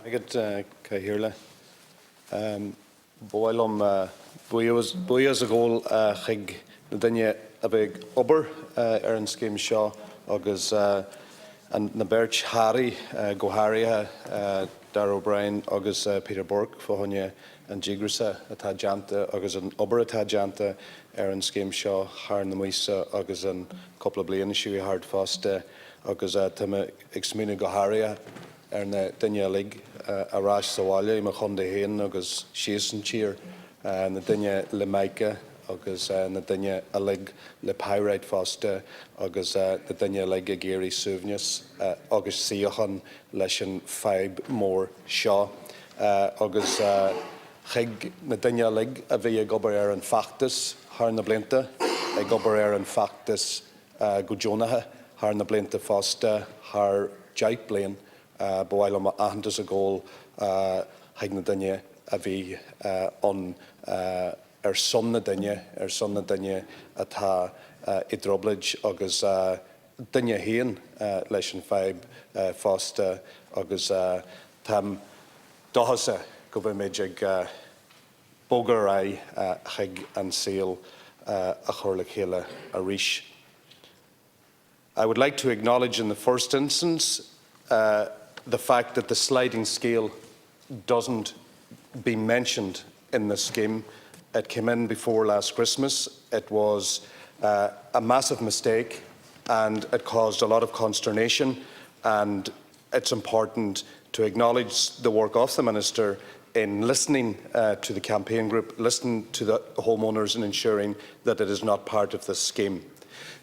Agad Cahirla. Boilum Boyas a goal Hig Nadine a big Uber Aaron Scheme Shaw August and na Birch Harry Goharia Dar O'Brien August Peter Burke Fohonia and Jigrisa Atajanta August an Uber Atajanta Aaron Scheme Shaw Harn the Misa August an couple of Blaine Shui Hard Fast August Tim Exmina Goharia na Duine League Arash Sawalia ma chun de héin agus síosan tír na Duine le Maica agus na Duine a League le Pyrite Fosta agus na Duine League a Géirí Suvnius agus síochan leis an feib mór seo agus chig na Duine League a bhí ag obair an Fachtas thar na blinta ag obair an Fachtas go Jonatha thar na blinta Fosta thar Jaip Blaine Boil am ahantas a goal haig na Duine a bhí on son na Duine atá I droblid agus Duine héan leis an feib fásta agus tam dohasa go bhfuil méid ag bógar ai haig an síl a chur le chéile a ríis. I would like to acknowledge in the first instance the fact that the sliding scale doesn't be mentioned in the scheme. It came in before last Christmas. It was a massive mistake and it caused a lot of consternation, and it's important to acknowledge the work of the Minister in listening to the campaign group, listening to the homeowners and ensuring that it is not part of this scheme.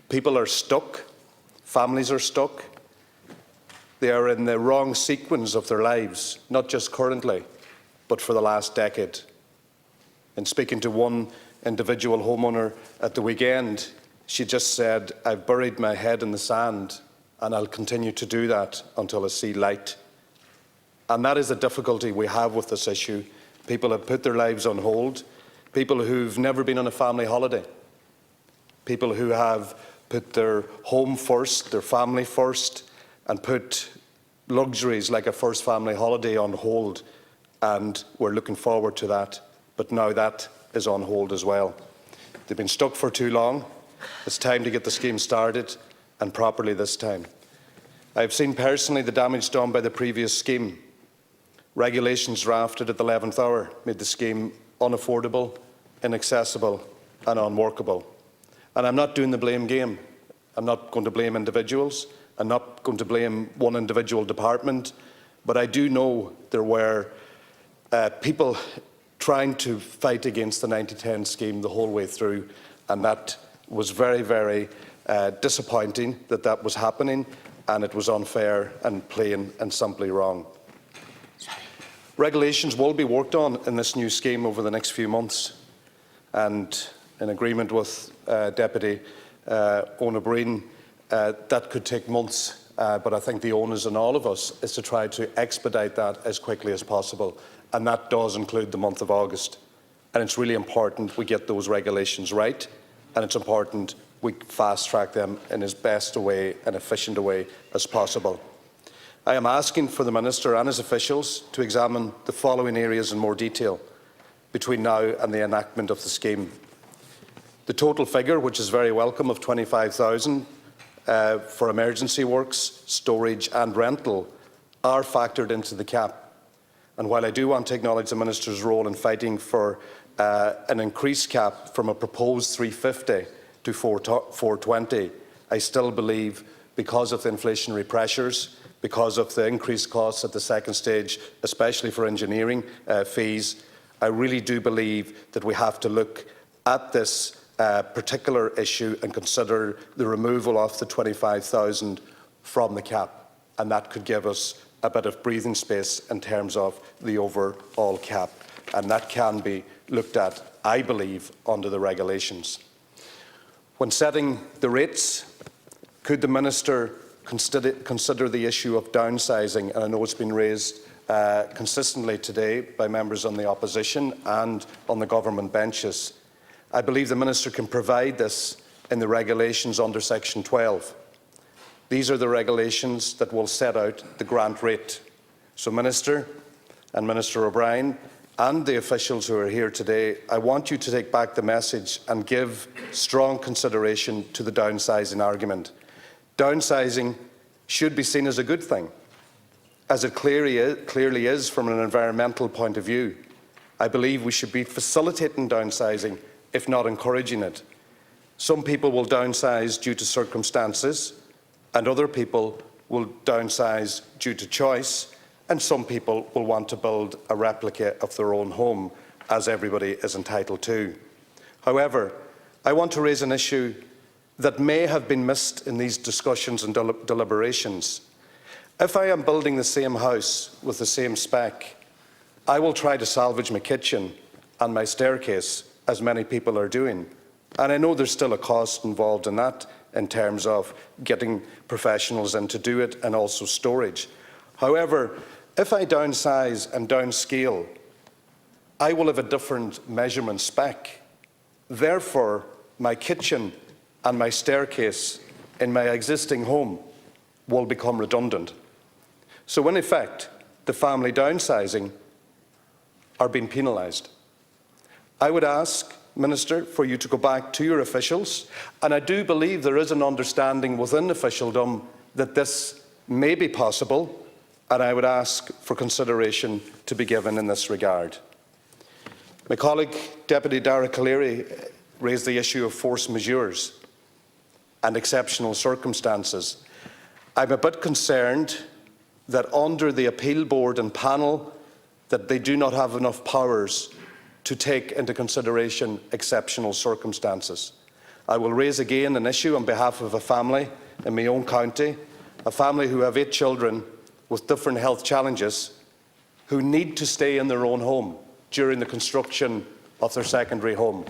People are stuck, families are stuck. They are in the wrong sequence of their lives, not just currently, but for the last decade. In speaking to one individual homeowner at the weekend, she just said, "I've buried my head in the sand and I'll continue to do that until I see light." And that is the difficulty we have with this issue. People have put their lives on hold, people who've never been on a family holiday, people who have put their home first, their family first, and put luxuries like a first family holiday on hold, and we're looking forward to that, but now that is on hold as well. They've been stuck for too long. It's time to get the scheme started, and properly this time. I've seen personally the damage done by the previous scheme. Regulations drafted at the 11th hour made the scheme unaffordable, inaccessible and unworkable. And I'm not doing the blame game. I'm not going to blame individuals. I'm not going to blame one individual department, but I do know there were people trying to fight against the 90-10 scheme the whole way through, and that was very, very disappointing that was happening, and it was unfair and plain and simply wrong. Regulations will be worked on in this new scheme over the next few months, and in agreement with Deputy O'Brien, that could take months, but I think the onus on all of us is to try to expedite that as quickly as possible, and that does include the month of August. And it's really important we get those regulations right, and it's important we fast-track them in as best a way and efficient a way as possible. I am asking for the Minister and his officials to examine the following areas in more detail between now and the enactment of the scheme. The total figure, which is very welcome, of 25,000 for emergency works, storage and rental are factored into the cap. And while I do want to acknowledge the Minister's role in fighting for an increased cap from a proposed 350 to 420, I still believe, because of the inflationary pressures, because of the increased costs at the second stage, especially for engineering fees, I really do believe that we have to look at this particular issue and consider the removal of the 25,000 from the cap, and that could give us a bit of breathing space in terms of the overall cap, and that can be looked at, I believe, under the regulations. When setting the rates, could the Minister consider the issue of downsizing? And I know it's been raised consistently today by members on the opposition and on the government benches. I believe the Minister can provide this in the regulations under Section 12. These are the regulations that will set out the grant rate. So, Minister, and Minister O'Brien and the officials who are here today, I want you to take back the message and give strong consideration to the downsizing argument. Downsizing should be seen as a good thing, as it clearly is from an environmental point of view. I believe we should be facilitating downsizing, if not encouraging it. Some people will downsize due to circumstances, and other people will downsize due to choice, and some people will want to build a replica of their own home, as everybody is entitled to. However, I want to raise an issue that may have been missed in these discussions and deliberations. If I am building the same house with the same spec, I will try to salvage my kitchen and my staircase, as many people are doing. And I know there's still a cost involved in that, in terms of getting professionals in to do it, and also storage. However, if I downsize and downscale, I will have a different measurement spec. Therefore, my kitchen and my staircase in my existing home will become redundant. So in effect, the family downsizing are being penalised. I would ask, Minister, for you to go back to your officials, and I do believe there is an understanding within officialdom that this may be possible, and I would ask for consideration to be given in this regard. My colleague, Deputy Dara Calleary, raised the issue of force majeures and exceptional circumstances. I'm a bit concerned that under the appeal board and panel that they do not have enough powers to take into consideration exceptional circumstances. I will raise again an issue on behalf of a family in my own county, a family who have 8 children with different health challenges who need to stay in their own home during the construction of their secondary home.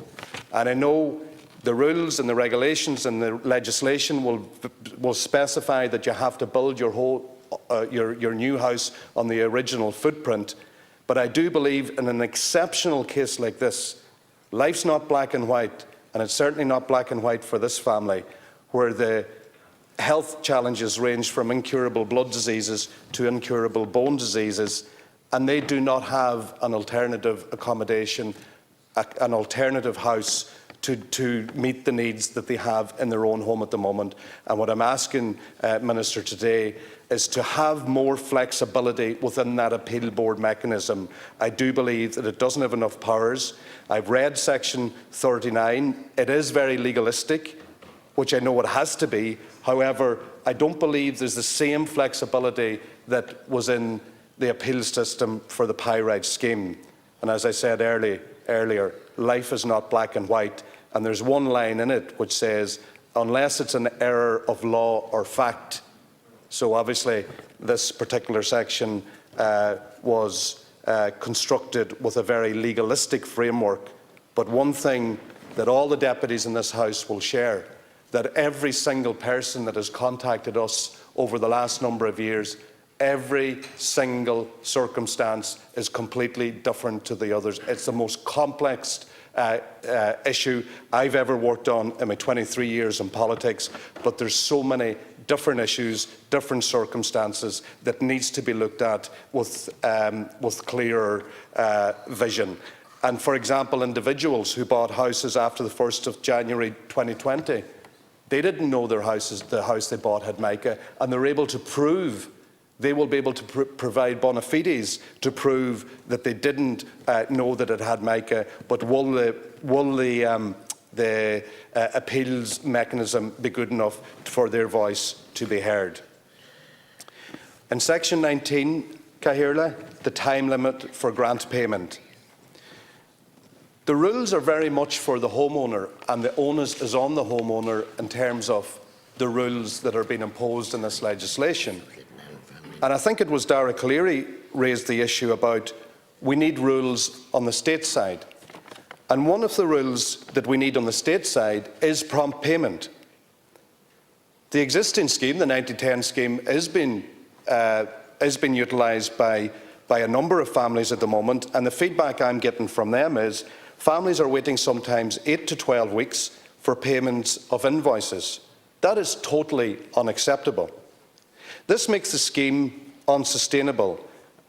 And I know the rules and the regulations and the legislation will specify that you have to build your new house on the original footprint. But I do believe in an exceptional case like this, life's not black and white, and it's certainly not black and white for this family, where the health challenges range from incurable blood diseases to incurable bone diseases, and they do not have an alternative accommodation, an alternative house to meet the needs that they have in their own home at the moment. And what I'm asking, Minister, today is to have more flexibility within that appeal board mechanism. I do believe that it doesn't have enough powers. I've read section 39. It is very legalistic, which I know it has to be. However, I don't believe there's the same flexibility that was in the appeal system for the pyrite scheme. And as I said earlier, life is not black and white. And there's one line in it which says, unless it's an error of law or fact. So obviously this particular section was constructed with a very legalistic framework. But one thing that all the deputies in this House will share, that every single person that has contacted us over the last number of years, every single circumstance is completely different to the others. It's the most complex issue I've ever worked on in my 23 years in politics, but there's so many different issues, different circumstances that needs to be looked at with clearer vision. And for example, individuals who bought houses after the 1st of January 2020, they didn't know the house they bought had mica, and they're able to prove. They will be able to provide bona fides to prove that they didn't know that it had mica, but will the appeals mechanism be good enough for their voice to be heard? In section 19, Cathaoirleach, the time limit for grant payment. The rules are very much for the homeowner, and the onus is on the homeowner in terms of the rules that are being imposed in this legislation. And I think it was Dara Calleary raised the issue about we need rules on the state side. And one of the rules that we need on the state side is prompt payment. The existing scheme, the 90-10 scheme, is being utilised by a number of families at the moment, and the feedback I'm getting from them is families are waiting sometimes 8 to 12 weeks for payments of invoices. That is totally unacceptable. This makes the scheme unsustainable,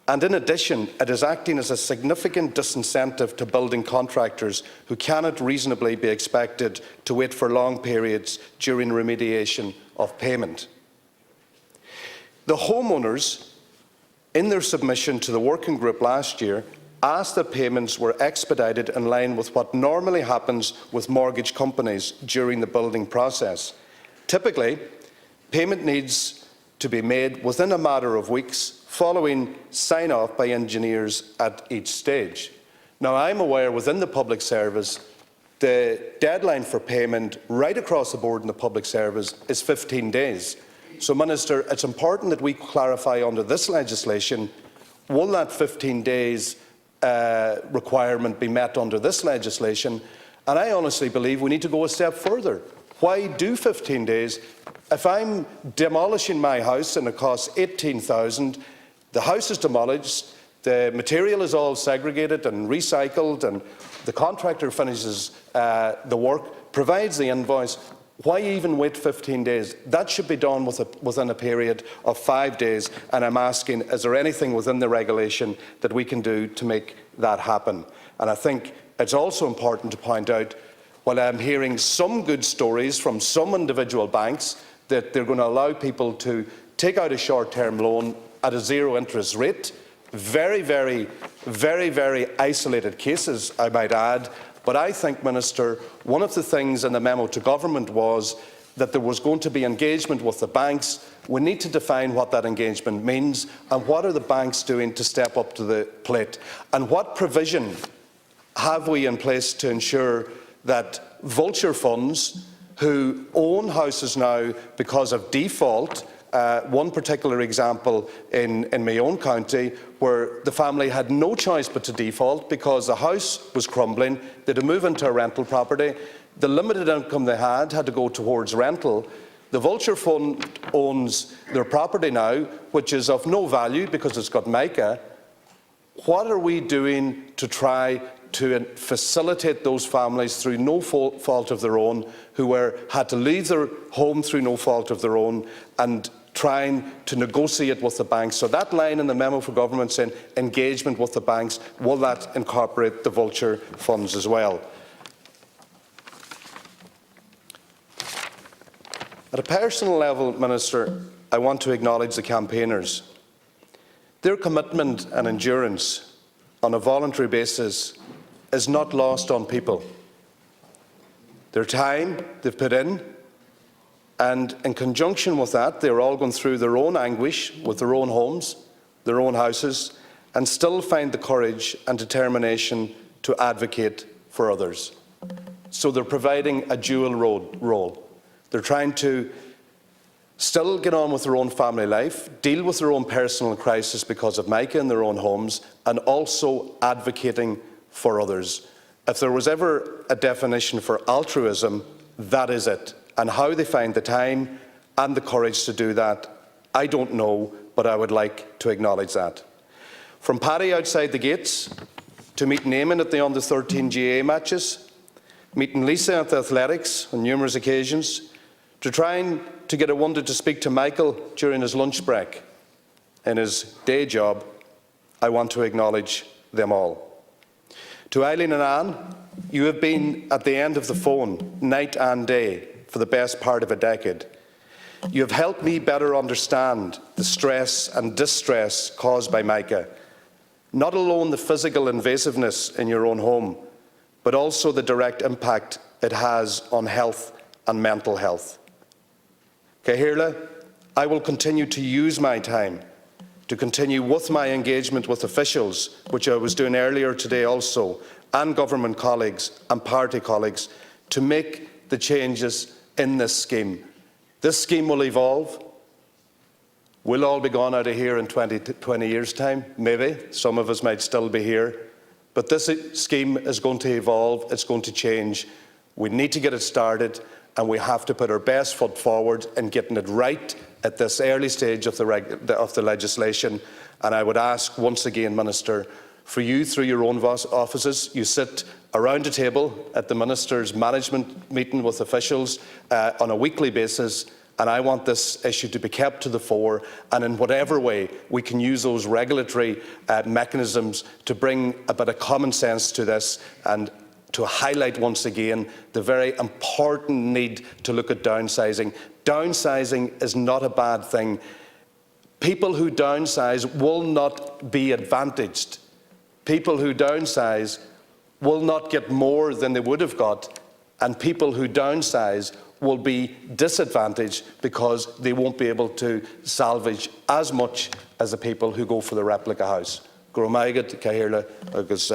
And in addition, it is acting as a significant disincentive to building contractors who cannot reasonably be expected to wait for long periods during remediation of payment. The homeowners, in their submission to the working group last year, asked that payments were expedited in line with what normally happens with mortgage companies during the building process. Typically, payment needs to be made within a matter of weeks following sign-off by engineers at each stage. Now, I'm aware within the public service, the deadline for payment right across the board in the public service is 15 days. So, Minister, it's important that we clarify under this legislation, will that 15 days requirement be met under this legislation? And I honestly believe we need to go a step further. Why do 15 days? If I'm demolishing my house and it costs $18,000, the house is demolished, the material is all segregated and recycled, and the contractor finishes the work, provides the invoice. Why even wait 15 days? That should be done within a period of 5 days, and I'm asking, is there anything within the regulation that we can do to make that happen? And I think it's also important to point out, while I'm hearing some good stories from some individual banks that they're going to allow people to take out a short-term loan at a zero interest rate, very isolated cases, I might add. But I think, Minister, one of the things in the memo to government was that there was going to be engagement with the banks. We need to define what that engagement means and what are the banks doing to step up to the plate. And what provision have we in place to ensure that vulture funds who own houses now because of default, one particular example in my own county where the family had no choice but to default because the house was crumbling, they had to move into a rental property, the limited income they had to go towards rental. The vulture fund owns their property now, which is of no value because it's got mica. What are we doing to try to facilitate those families through no fault of their own, who had to leave their home through no fault of their own, and trying to negotiate with the banks? So that line in the memo for government saying engagement with the banks, will that incorporate the vulture funds as well? At a personal level, Minister, I want to acknowledge the campaigners. Their commitment and endurance on a voluntary basis is not lost on people. Their time they've put in, and in conjunction with that, they're all going through their own anguish with their own homes, their own houses, and still find the courage and determination to advocate for others. So they're providing a dual role. They're trying to still get on with their own family life, deal with their own personal crisis because of mica in their own homes, and also advocating for others. If there was ever a definition for altruism, that is it. And how they find the time and the courage to do that, I don't know, but I would like to acknowledge that. From Paddy outside the gates, to meeting Eamon at the under-13 GA matches, meeting Lisa at the athletics on numerous occasions, to trying to get a wonder to speak to Michael during his lunch break in his day job, I want to acknowledge them all. To Eileen and Anne, you have been at the end of the phone night and day for the best part of a decade. You have helped me better understand the stress and distress caused by mica, not alone the physical invasiveness in your own home, but also the direct impact it has on health and mental health. Cahirla, I will continue to use my time to continue with my engagement with officials, which I was doing earlier today also, and government colleagues and party colleagues, to make the changes in this scheme. This scheme will evolve. We'll all be gone out of here in 20 years' time, maybe. Some of us might still be here. But this scheme is going to evolve, it's going to change. We need to get it started, and we have to put our best foot forward in getting it right at this early stage of the legislation. And I would ask once again, Minister, for you through your own offices, you sit around a table at the Minister's management meeting with officials on a weekly basis, And I want this issue to be kept to the fore, and in whatever way we can use those regulatory mechanisms to bring a bit of common sense to this, and to highlight once again the very important need to look at downsizing. Downsizing is not a bad thing. People who downsize will not be advantaged. People who downsize will not get more than they would have got, and people who downsize will be disadvantaged because they won't be able to salvage as much as the people who go for the replica house. Gromagad, Cahirla, agus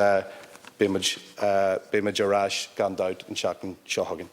Bimage Arash, Gandout, and Shakin Shohagan.